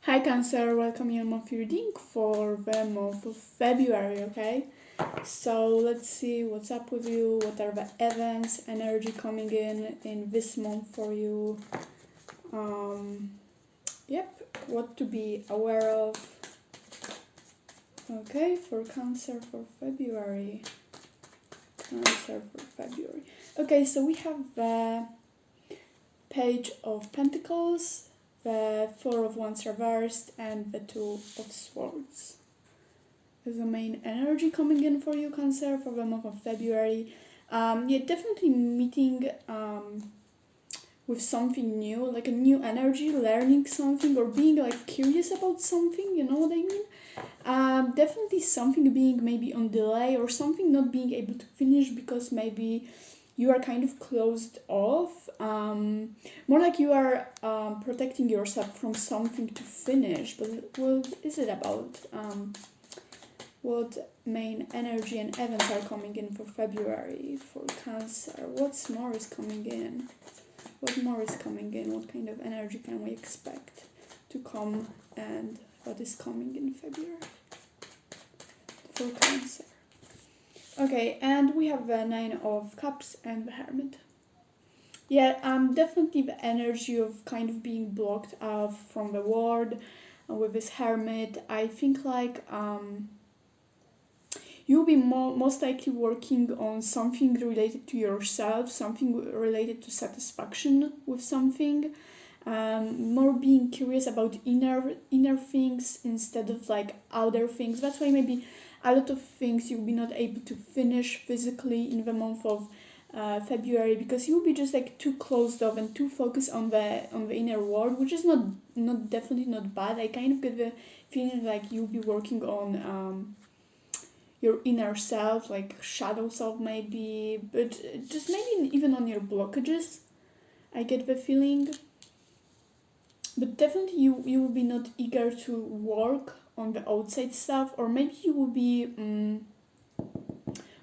Hi Cancer, welcome your month reading for the month of February, okay? So let's see what's up with you, what are the events, energy coming in this month for you. Um, what to be aware of. Okay, for Cancer for February. Cancer for February. Okay, so we have the Page of Pentacles, the Four of Wands reversed, and the Two of Swords. Is the main energy coming in for you, Cancer, for the month of February. Definitely meeting with something new, like a new energy, learning something, or being like curious about something, you know what I mean? Definitely something being maybe on delay, or something not being able to finish because maybe you are kind of closed off. More like you are protecting yourself from something to finish. But what is it about? What main energy and events are coming in for February for Cancer? What's more is coming in? What more is coming in? What kind of energy can we expect to come, and what is coming in February for Cancer? Okay, and we have the Nine of Cups and the Hermit. Yeah, definitely the energy of kind of being blocked out from the world with this Hermit. I think like you'll be most likely working on something related to yourself, something related to satisfaction with something. More being curious about inner things instead of like outer things. That's why maybe a lot of things you'll be not able to finish physically in the month of February, because you'll be just like too closed off and too focused on the inner world, which is not definitely not bad. I kind of get the feeling like you'll be working on your inner self, like shadow self maybe, but just maybe even on your blockages. I get the feeling, but definitely you will be not eager to work on the outside stuff, or maybe you will be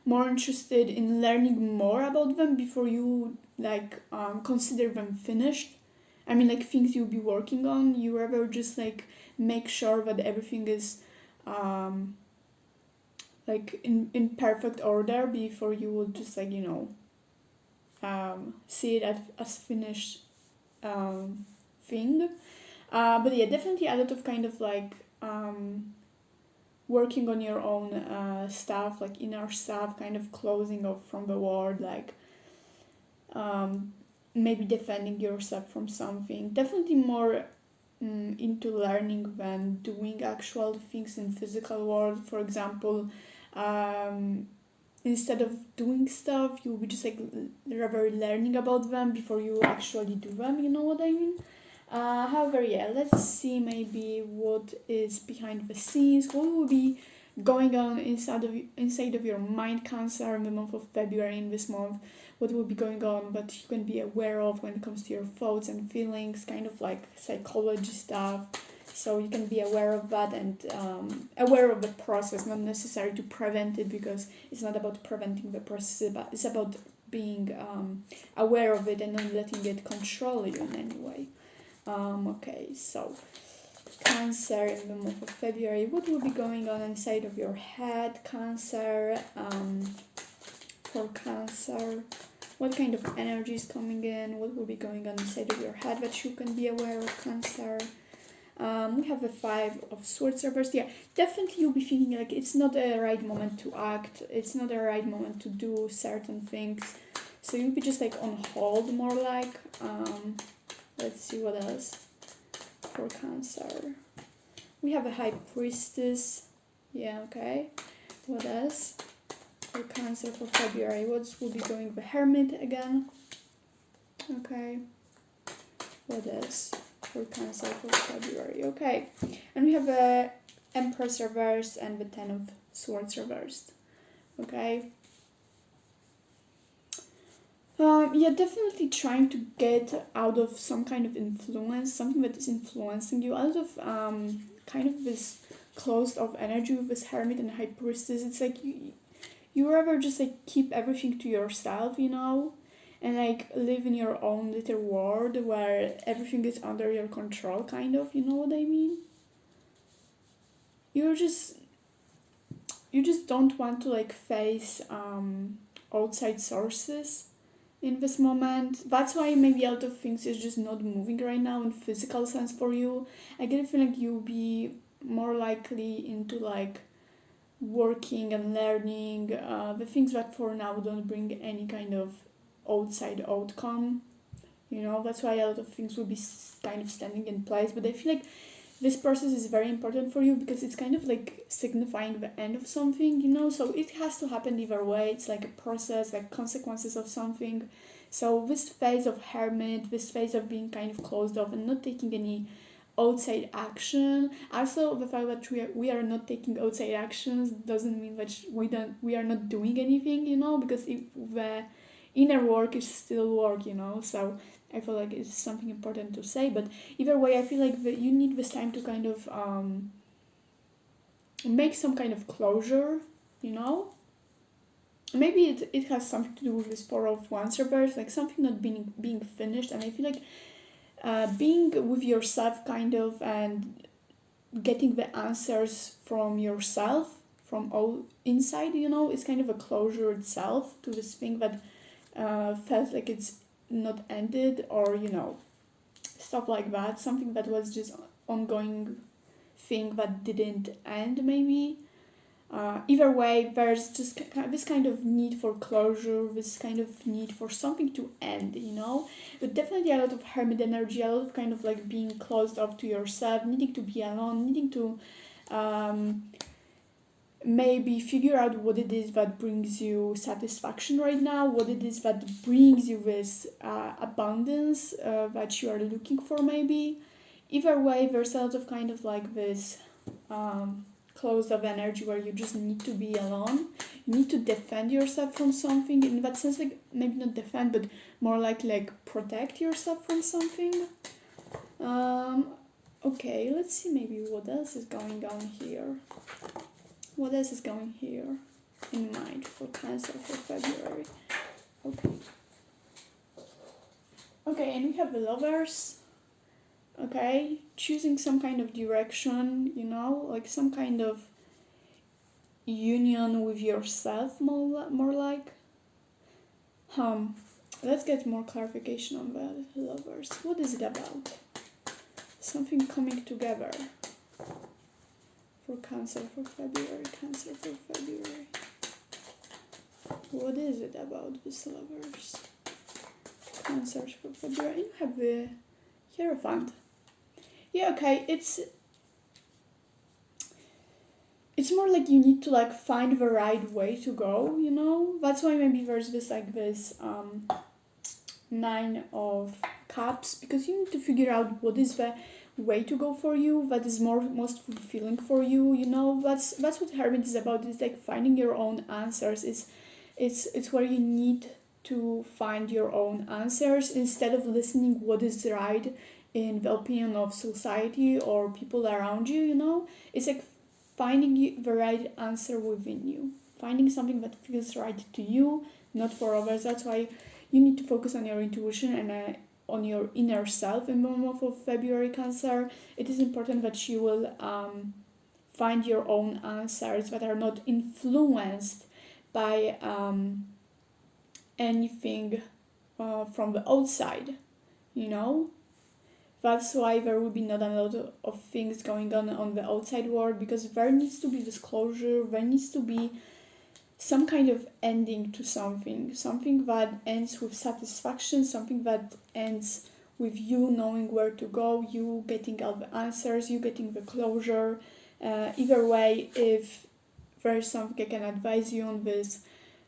more interested in learning more about them before you like consider them finished. I mean, like things you'll be working on, you rather just like make sure that everything is um, like in perfect order before you will just like see it as finished thing. But yeah, definitely a lot of kind of like working on your own stuff, like inner stuff, kind of closing off from the world, like um, maybe defending yourself from something. Definitely more into learning than doing actual things in physical world. For example, um, instead of doing stuff, you'll be just like rather learning about them before you actually do them. You know what I mean? However, yeah, let's see maybe what is behind the scenes. What will be going on inside of your mind, Cancer, in the month of February, in this month? What will be going on that you can be aware of when it comes to your thoughts and feelings, kind of like psychology stuff. So you can be aware of that and aware of the process, not necessary to prevent it, because it's not about preventing the process, but it's about being aware of it and not letting it control you in any way. Okay, so Cancer in the month of February, what will be going on inside of your head, Cancer? For Cancer, what kind of energy is coming in? What will be going on inside of your head that you can be aware of, Cancer? We have the Five of Swords reversed. Yeah, definitely you'll be feeling like it's not the right moment to act. It's not the right moment to do certain things. So you'll be just like on hold, more like. Let's see what else for Cancer. We have a High Priestess. Yeah, okay. What else for Cancer for February? What will be going the Hermit again? Okay. What else for Cancer for February? Okay. And we have the Empress reversed and the Ten of Swords reversed. Okay. Definitely trying to get out of some kind of influence, something that is influencing you, out of kind of this closed off energy with this Hermit and High Priestess. It's like you rather just like keep everything to yourself, and like live in your own little world where everything is under your control, kind of, you know what I mean? you're just you just don't want to like face outside sources in this moment. That's why maybe a lot of things is just not moving right now in physical sense for you. I get a feeling like you'll be more likely into like working and learning the things that for now don't bring any kind of outside outcome. That's why a lot of things will be kind of standing in place. But I feel like this process is very important for you because it's kind of like signifying the end of something. So it has to happen either way. It's like a process, like consequences of something. So this phase of hermit, this phase of being kind of closed off and not taking any outside action. Also, the fact that we are not taking outside actions doesn't mean that we are not doing anything. Because if the inner work is still work. So I feel like it's something important to say. But either way, I feel like you need this time to kind of make some kind of closure. Maybe it has something to do with this Four of Wands reverse, like something not being finished. And I feel like being with yourself kind of and getting the answers from yourself, from all inside, is kind of a closure itself to this thing that felt like it's not ended, or stuff like that, something that was just ongoing thing that didn't end maybe. Either way, there's just this kind of need for closure, this kind of need for something to end. But definitely a lot of hermit energy, a lot of kind of like being closed off to yourself, needing to be alone, needing to maybe figure out what it is that brings you satisfaction right now, what it is that brings you this abundance that you are looking for maybe. Either way, there's a lot of kind of like this closed off energy where you just need to be alone. You need to defend yourself from something. In that sense, like maybe not defend, but more like protect yourself from something. Okay, let's see maybe what else is going on here. What else is going here in mind for Cancer for February? Okay, and we have the Lovers. Okay, choosing some kind of direction, like some kind of union with yourself, more like. Let's get more clarification on the Lovers. What is it about? Something coming together. For Cancer for February, Cancer for February. What is it about this Lovers? Cancer for February. You have the Hierophant. Yeah, okay, it's more like you need to like find the right way to go. That's why maybe there's this Nine of Cups, because you need to figure out what is the way to go for you that is most fulfilling for you. That's what Hermit is about. It's like finding your own answers. It's where you need to find your own answers instead of listening what is right in the opinion of society or people around you. It's like finding the right answer within you, finding something that feels right to you, not for others. That's why you need to focus on your intuition and on your inner self in the month of February, Cancer. It is important that you will find your own answers that are not influenced by anything from the outside. That's why there will be not a lot of things going on the outside world, because there needs to be disclosure, there needs to be some kind of ending to something that ends with satisfaction, something that ends with you knowing where to go, you getting all the answers, you getting the closure. Either way, if there's something I can advise you on this,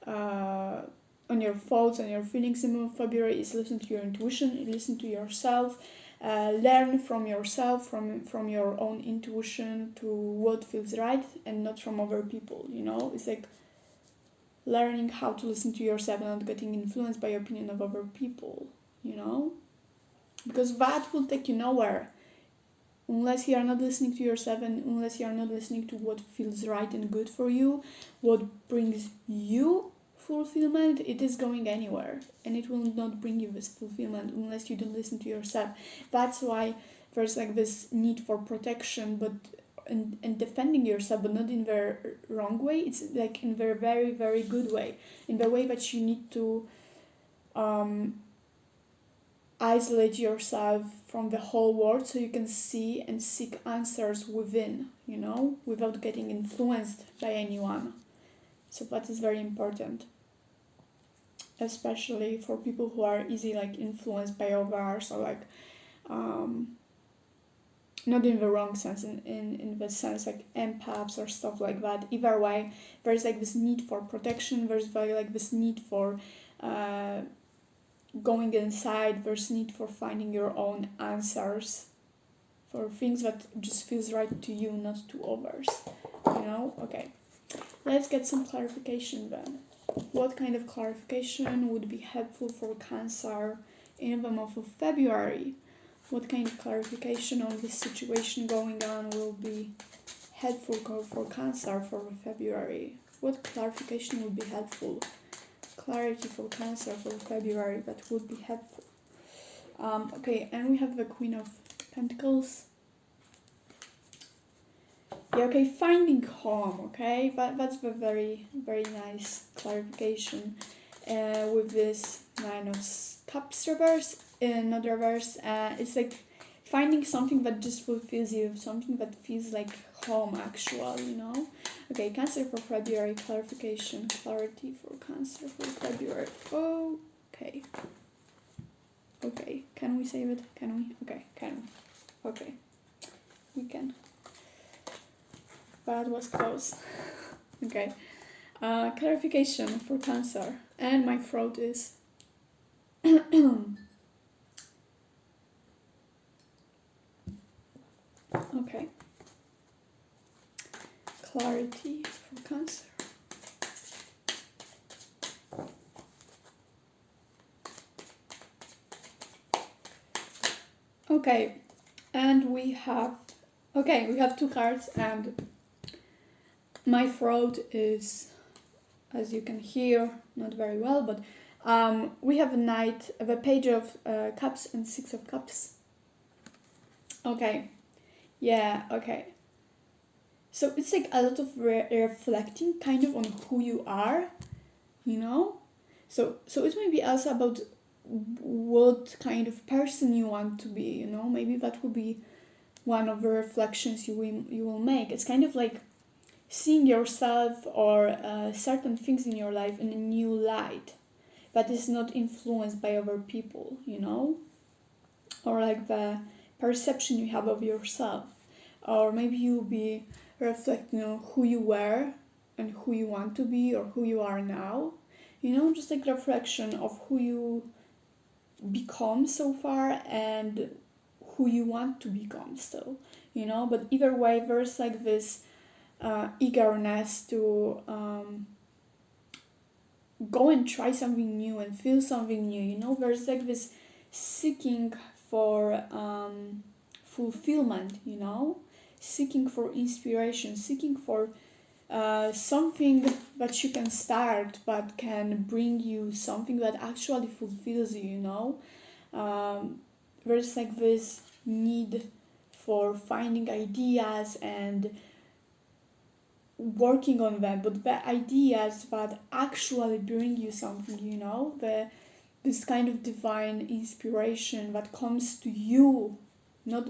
on your thoughts, on your feelings in the month of February, is listen to your intuition, listen to yourself, learn from yourself, from your own intuition to what feels right, and not from other people. It's like learning how to listen to yourself and not getting influenced by the opinion of other people, because that will take you nowhere unless you are not listening to yourself, and unless you are not listening to what feels right and good for you, what brings you fulfillment. It is going anywhere, and it will not bring you this fulfillment unless you don't listen to yourself. That's why there's like this need for protection, but and defending yourself, but not in the wrong way. It's like in the very, very good way, in the way that you need to isolate yourself from the whole world so you can see and seek answers within, without getting influenced by anyone. So that is very important, especially for people who are easily like influenced by others, or like not in the wrong sense, in the sense like empaths or stuff like that. Either way, there's like this need for protection, there's like this need for going inside, there's need for finding your own answers for things that just feels right to you, not to others. Okay, let's get some clarification then. What kind of clarification would be helpful for Cancer in the month of February? What kind of clarification on this situation going on will be helpful for Cancer for February? What clarification would be helpful? Clarity for Cancer for February that would be helpful. Okay, and we have the Queen of Pentacles. Yeah, okay, finding home, okay? That's a very, very nice clarification with this Nine of Cups reverse, not reverse. It's like finding something that just fulfills you, something that feels like home, actually, Okay, Cancer for February, clarification, clarity for Cancer for February. Okay. Okay, can we save it? Can we? Okay, can we? Okay, we can. That was close. Okay. Clarification for Cancer. And my throat is... Okay. Clarity for Cancer. Okay. And we have... Okay, we have two cards, and my throat is, as you can hear, not very well, but we have the Page of Cups and Six of Cups. Okay, yeah, okay. So it's like a lot of reflecting kind of on who you are, So it may be also about what kind of person you want to be, Maybe that will be one of the reflections you will make. It's kind of like seeing yourself or certain things in your life in a new light that is not influenced by other people, or like the perception you have of yourself, or maybe you'll be reflecting on who you were and who you want to be or who you are now, just like reflection of who you become so far and who you want to become still, but either way there's like this eagerness to go and try something new and feel something new, there's like this seeking for fulfillment, seeking for inspiration, seeking for something that you can start but can bring you something that actually fulfills you, there's like this need for finding ideas and working on them, but the ideas that actually bring you something, this kind of divine inspiration that comes to you, not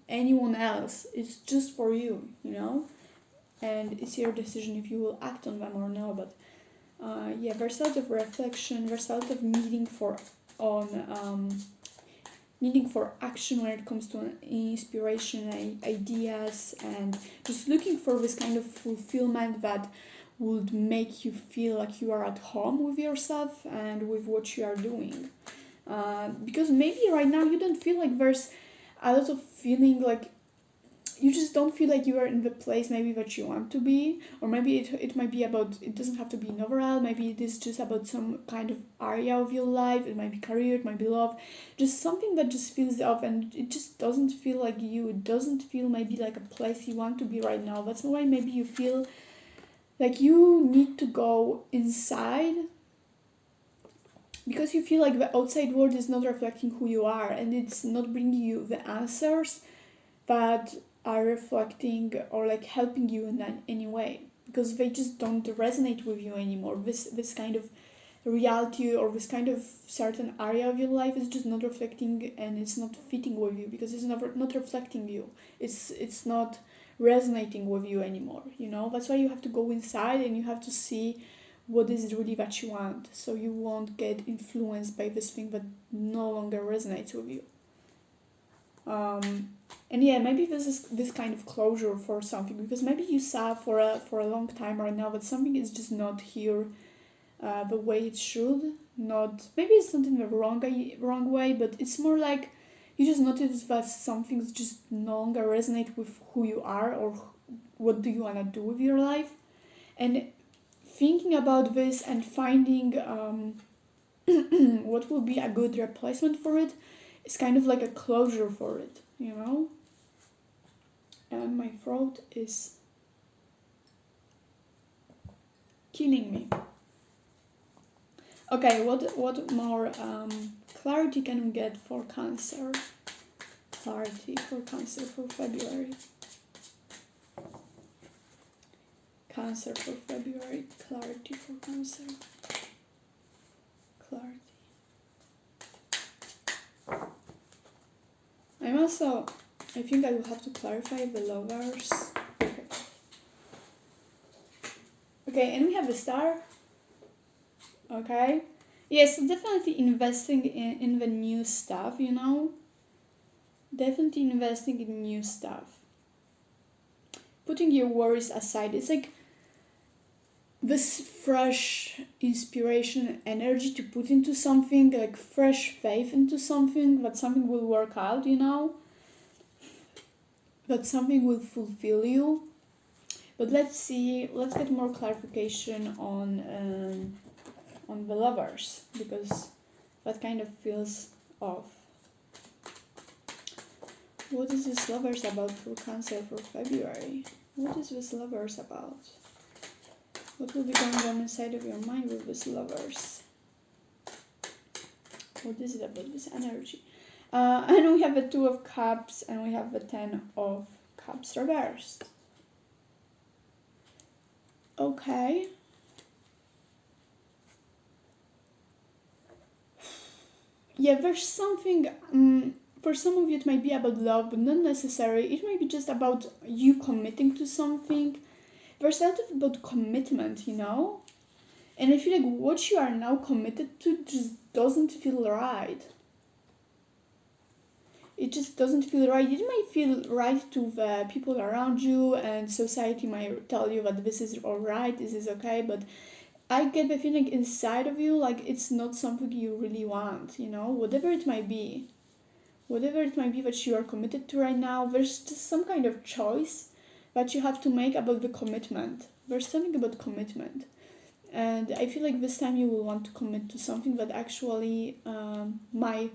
anyone else. It's just for you, and it's your decision if you will act on them or no. But there's a lot of reflection, there's a lot of needing for action when it comes to inspiration, ideas, and just looking for this kind of fulfillment that would make you feel like you are at home with yourself and with what you are doing. Because maybe right now you don't feel like there's a lot of feeling like you just don't feel like you are in the place maybe that you want to be, or maybe it might be about, it doesn't have to be an overall, maybe it is just about some kind of area of your life. It might be career, it might be love, just something that just feels off and it just doesn't feel like you. It doesn't feel maybe like a place you want to be right now. That's why maybe you feel like you need to go inside, because you feel like the outside world is not reflecting who you are and it's not bringing you the answers that are reflecting or like helping you in any way, because they just don't resonate with you anymore. This kind of reality or this kind of certain area of your life is just not reflecting, and it's not fitting with you because it's not reflecting you. It's not resonating with you anymore, you know. That's why you have to go inside and you have to see what is really that you want, so you won't get influenced by this thing that no longer resonates with you. And yeah, maybe this is this kind of closure for something, because maybe you saw for a long time right now that something is just not here the way it should. Not, maybe it's not in the wrong way, but it's more like you just notice that some things just no longer resonate with who you are, or what do you want to do with your life. And thinking about this and finding what will be a good replacement for it is kind of like a closure for it, you know. And my throat is killing me. Okay, what more clarity can we get for Cancer? Clarity for Cancer for February. Cancer for February. Clarity for Cancer. Clarity. I think I will have to clarify the Lovers. Okay, and we have the Star. Okay. Yes, definitely investing in the new stuff, you know. Definitely investing in new stuff. Putting your worries aside. It's like this fresh inspiration and energy to put into something, like fresh faith into something, that something will work out, you know. That something will fulfill you. But let's get more clarification on the Lovers, because that kind of feels off. What is this Lovers about for Cancer for February? What is this Lovers about? What will be going on inside of your mind with this Lovers? What is it about this energy? And we have the Two of Cups and we have the Ten of Cups reversed. Okay. Yeah, there's something, for some of you it might be about love, but not necessarily. It might be just about you committing to something. There's a lot about commitment, you know? And I feel like what you are now committed to just doesn't feel right. It just doesn't feel right. It might feel right to the people around you, and society might tell you that this is alright, this is okay, but I get the feeling inside of you like it's not something you really want, you know, whatever it might be. Whatever it might be that you are committed to right now, there's just some kind of choice that you have to make about the commitment. There's something about commitment. And I feel like this time you will want to commit to something that actually might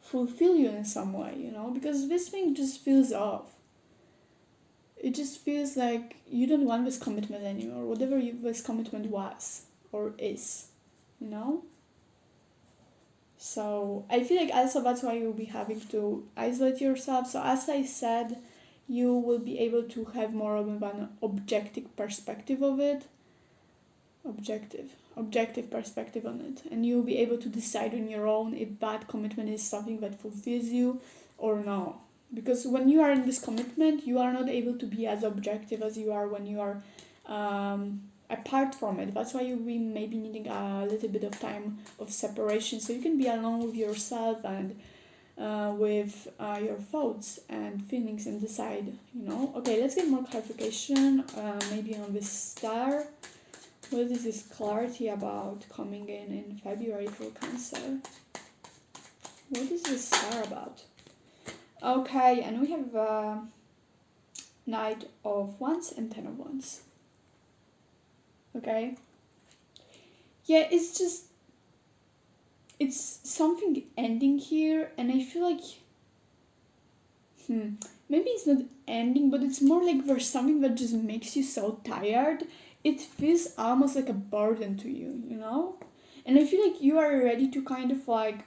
fulfill you in some way, you know, because this thing just feels off. It just feels like you don't want this commitment anymore, whatever this commitment was or is, you know. So I feel like also that's why you'll be having to isolate yourself. So as I said, you will be able to have more of an objective perspective of it. Objective perspective on it, and you'll be able to decide on your own if that commitment is something that fulfills you or no. Because when you are in this commitment, you are not able to be as objective as you are when you are apart from it. That's why you'll be maybe needing a little bit of time of separation, so you can be alone with yourself and with your thoughts and feelings and decide, you know. Okay, let's get more clarification maybe on this Star. What is this clarity about coming in February for Cancer? What is this Star about? Okay, and we have Knight of Wands and Ten of Wands. Okay. Yeah, it's something ending here, and I feel like maybe it's not ending, but it's more like there's something that just makes you so tired. It feels almost like a burden to you, you know? And I feel like you are ready to kind of like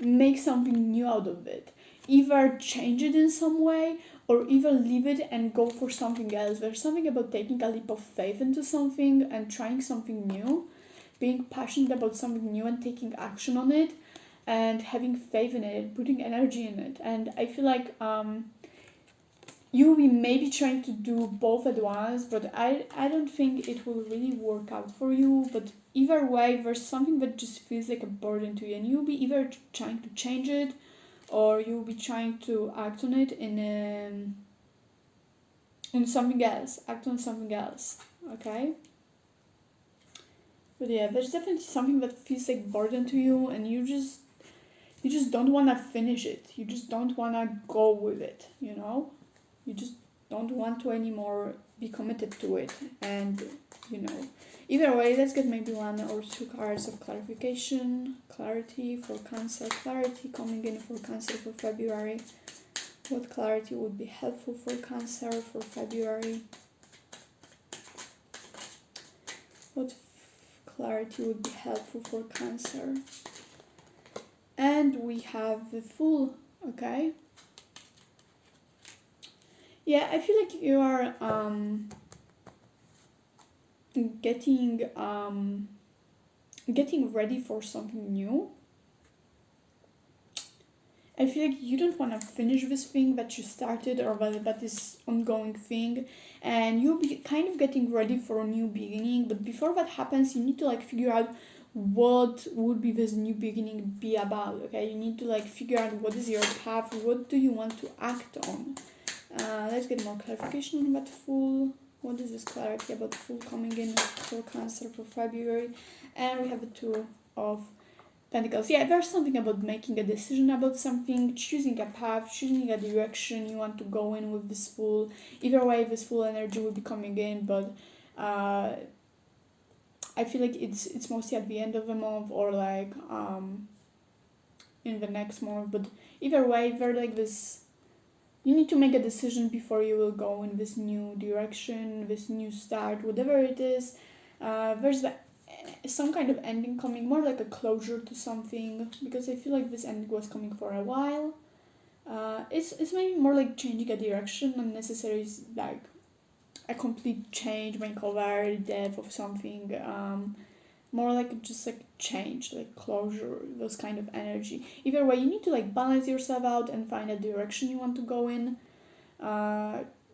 make something new out of it. Either change it in some way or even leave it and go for something else. There's something about taking a leap of faith into something and trying something new, being passionate about something new and taking action on it, and having faith in it, putting energy in it. And I feel like you will be maybe trying to do both at once, but I don't think it will really work out for you. But either way, there's something that just feels like a burden to you, and you'll be either trying to change it, or you'll be trying to act on it on something else. Act on something else. Okay. But yeah, there's definitely something that feels like burden to you, and you just don't want to finish it. You just don't want to go with it. You just don't want to anymore be committed to it. And either way, let's get maybe one or two cards of clarity for Cancer, clarity coming in for Cancer for February. What clarity would be helpful for Cancer for February? What clarity would be helpful for Cancer? And we have the Fool. Okay. Yeah, I feel like you are getting ready for something new. I feel like you don't want to finish this thing that you started, or that is ongoing thing, and you'll be kind of getting ready for a new beginning. But before that happens, you need to figure out what would be this new beginning be about. Okay, you need to figure out what is your path, what do you want to act on. Let's get more clarification on that Fool. What is this clarity about Fool coming in for Cancer for February? And we have the Two of Pentacles. Yeah, there's something about making a decision about something, choosing a path, choosing a direction you want to go in with this Fool. Either way, this Fool energy will be coming in, but I feel like it's mostly at the end of the month, or in the next month. But either way, they're this. You need to make a decision before you will go in this new direction, this new start, whatever it is. There's some kind of ending coming, more like a closure to something, because I feel like this ending was coming for a while. It's maybe more like changing a direction, not necessarily like a complete change, makeover, death of something. More like just change, closure, those kind of energy. Either way, you need to balance yourself out and find a direction you want to go in.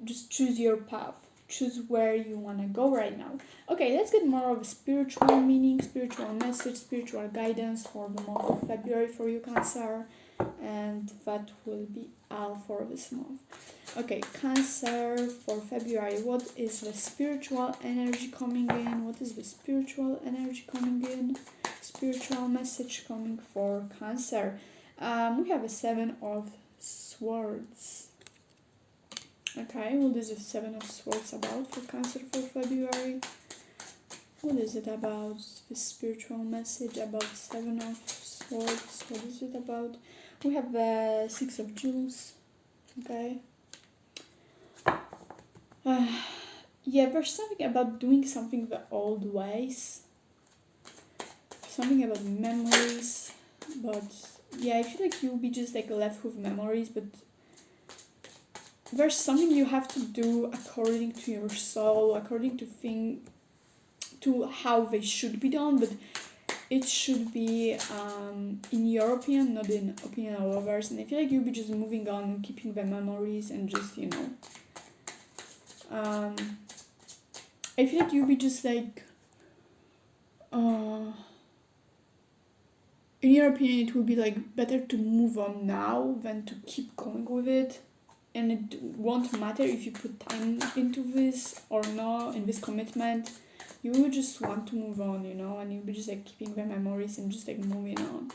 Just choose your path, choose where you want to go right now. Okay, let's get more of a spiritual meaning, spiritual message, spiritual guidance for the month of February for you, Cancer. And that will be all for this month. Okay, Cancer for February. What is the spiritual energy coming in? What is the spiritual energy coming in? Spiritual message coming for Cancer. We have a Seven of Swords. Okay, what is the Seven of Swords about for Cancer for February? What is it about? The spiritual message about Seven of Swords. What is it about? We have the Six of Jewels. Okay. Yeah, there's something about doing something the old ways. Something about memories. But yeah, I feel like you'll be just left with memories, but there's something you have to do according to your soul, according to how they should be done, but it should be in your opinion, not in opinion of others. And I feel like you'll be just moving on, keeping the memories, and just I feel like you'll be just in your opinion, it would be better to move on now than to keep going with it. And it won't matter if you put time into this or not, in this commitment. You will just want to move on, and you'll be just keeping the memories and just moving on.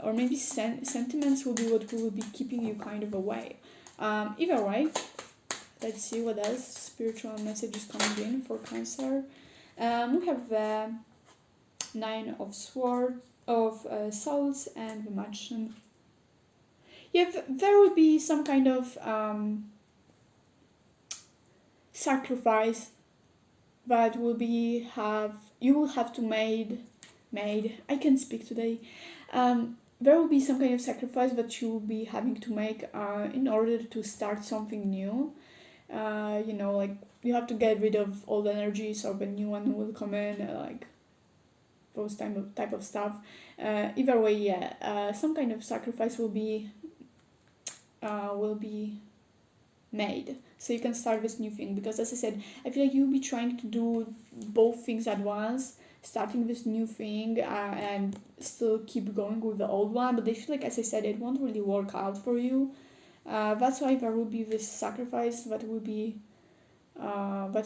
Or maybe sentiments will be what will be keeping you kind of away. Either way, let's see what else spiritual messages coming in for Cancer. We have the Nine of Swords and the Magician. Yeah, there will be some kind of sacrifice that you will have to made. I can speak today. there will be some kind of sacrifice that you will be having to make in order to start something new. Like you have to get rid of old energy so the new one will come in, like those type of stuff. Either way, yeah, some kind of sacrifice will be made so you can start this new thing, because as I said, I feel like you'll be trying to do both things at once, starting this new thing and still keep going with the old one, but I feel like, as I said, it won't really work out for you. That's why there will be this sacrifice that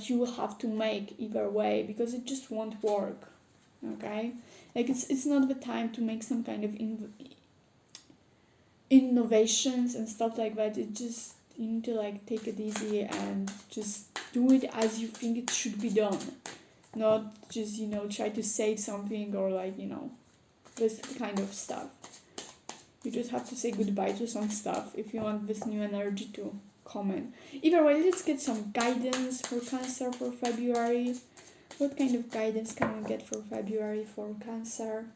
you will have to make either way, because it just won't work. Okay, like it's not the time to make some kind of innovations and stuff like that. It just, you need to like take it easy and just do it as you think it should be done, not just try to save something or like this kind of stuff. You just have to say goodbye to some stuff if you want this new energy to come in. Either way, let's get some guidance for Cancer for February. What kind of guidance can we get for February for Cancer?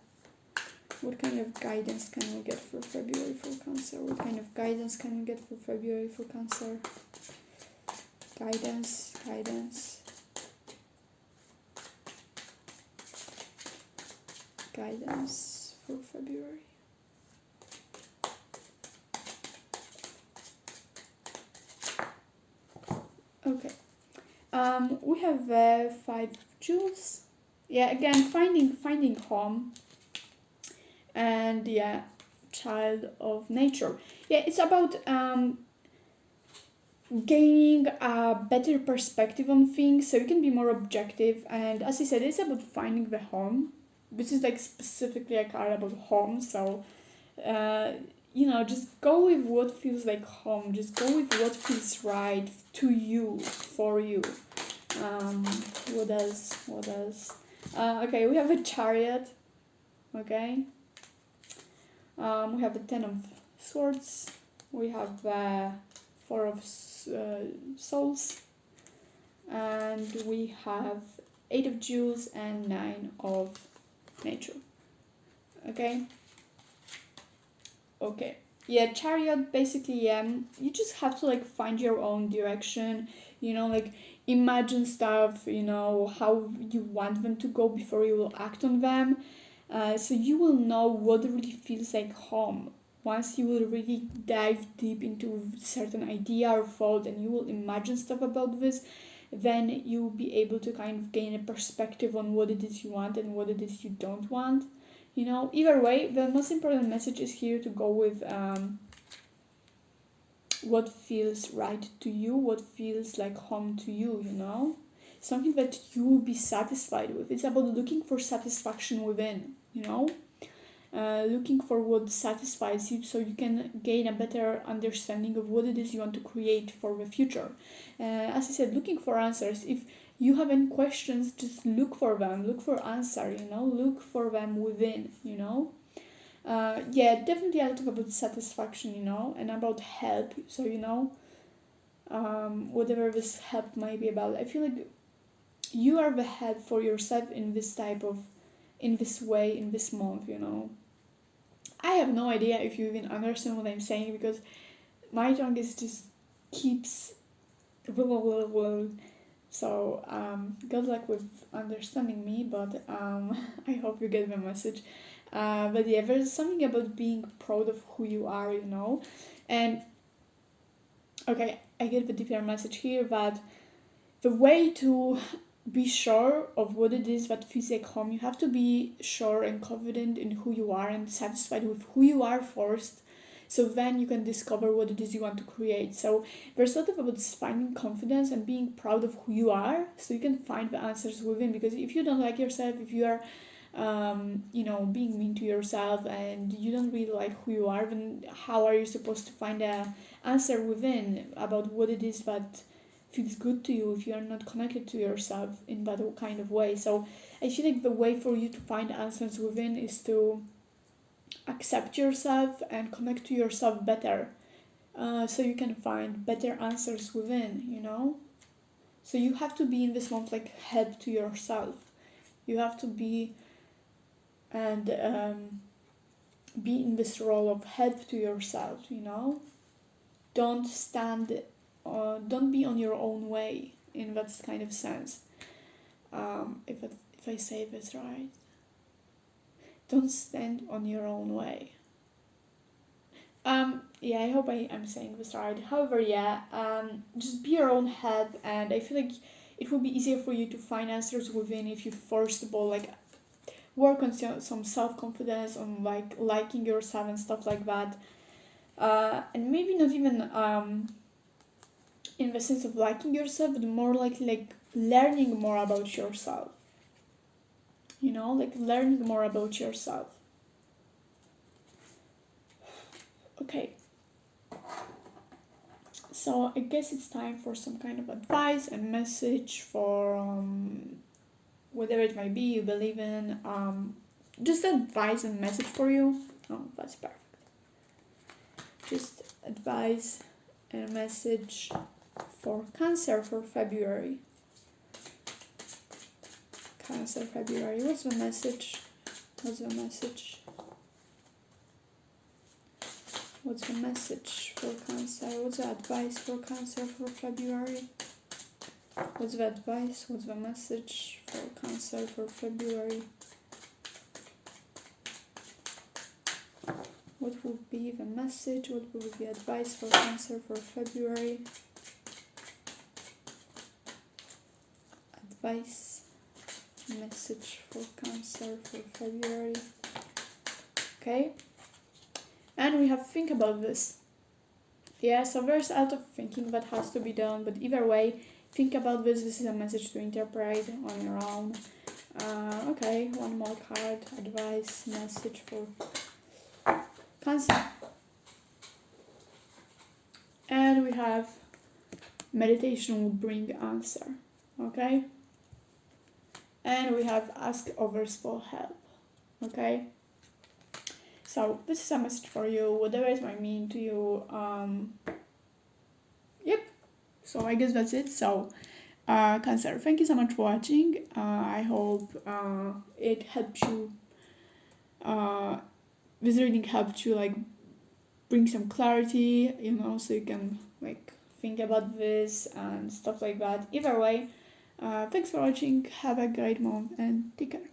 What kind of guidance can we get for February for Cancer? What kind of guidance can we get for February for Cancer? Guidance, guidance. Guidance for February. Okay. We have 5 jewels. Yeah, again, finding home. And yeah, child of nature. Yeah, it's about gaining a better perspective on things so you can be more objective. And as I said, it's about finding the home. This is like specifically a card about home, so just go with what feels like home. Just go with what feels right to you, for you. What else? Okay, we have a Chariot. Okay. We have the 10 of Swords. We have 4 of Souls. And we have 8 of Jewels and 9 of Nature. Okay. Okay. Yeah, Chariot, basically, you just have to like find your own direction, like imagine stuff, how you want them to go before you will act on them. So you will know what really feels like home once you will really dive deep into certain idea or thought, and you will imagine stuff about this. Then you will be able to kind of gain a perspective on what it is you want and what it is you don't want. Either way, the most important message is here to go with what feels right to you, what feels like home to you, something that you will be satisfied with. It's about looking for satisfaction within, looking for what satisfies you so you can gain a better understanding of what it is you want to create for the future. As I said, looking for answers. If you have any questions, just look for them, look for answer, look for them within, yeah, definitely I'll talk about satisfaction, and about help. So, whatever this help might be about, I feel like you are the help for yourself in this way, in this month, I have no idea if you even understand what I'm saying, because my tongue is just keeps so good luck with understanding me, but I hope you get the message. But yeah, there's something about being proud of who you are, and okay, I get the deeper message here that the way to be sure of what it is that feels like home, you have to be sure and confident in who you are and satisfied with who you are first, so then you can discover what it is you want to create. So there's a lot of about finding confidence and being proud of who you are so you can find the answers within, because if you don't like yourself, if you are being mean to yourself and you don't really like who you are, then how are you supposed to find a answer within about what it is that feels good to you if you are not connected to yourself in that kind of way? So I feel like the way for you to find answers within is to accept yourself and connect to yourself better, so you can find better answers within, so you have to be in this month like help to yourself. You have to be, and be in this role of help to yourself, you know? Don't stand, don't be on your own way in that kind of sense. If I say this right, don't stand on your own way. Yeah, I hope I'm saying this right. However, yeah, just be your own head, and I feel like it will be easier for you to find answers within if you first of all like work on some self confidence, on like liking yourself and stuff like that. And maybe not even in the sense of liking yourself, but more like learning more about yourself. You know, like learning more about yourself. Okay, so I guess it's time for some kind of advice and message for whatever it might be you believe in. Just advice and message for you. Oh, that's perfect. Just advice and message for Cancer for February. Cancer February. What's the message? What's the message? What's the message for Cancer? What's the advice for Cancer for February? What's the advice? What's the message for Cancer for February? What would be the message? What would be the advice for Cancer for February? Advice, message for Cancer for February. Okay. And we have to think about this. Yeah, so there's a lot of thinking that has to be done, but either way, think about this. This is a message to interpret on your own. Okay, one more card. Advice, message for Cancer. And we have meditation will bring answer. Okay? And we have ask others for help. Okay? So this is a message for you, whatever it might mean to you. Yep. So I guess that's it. So Cancer, thank you so much for watching. I hope it helped you. This reading helped you like bring some clarity, you know, so you can like think about this and stuff like that. Either way, thanks for watching. Have a great month and take care.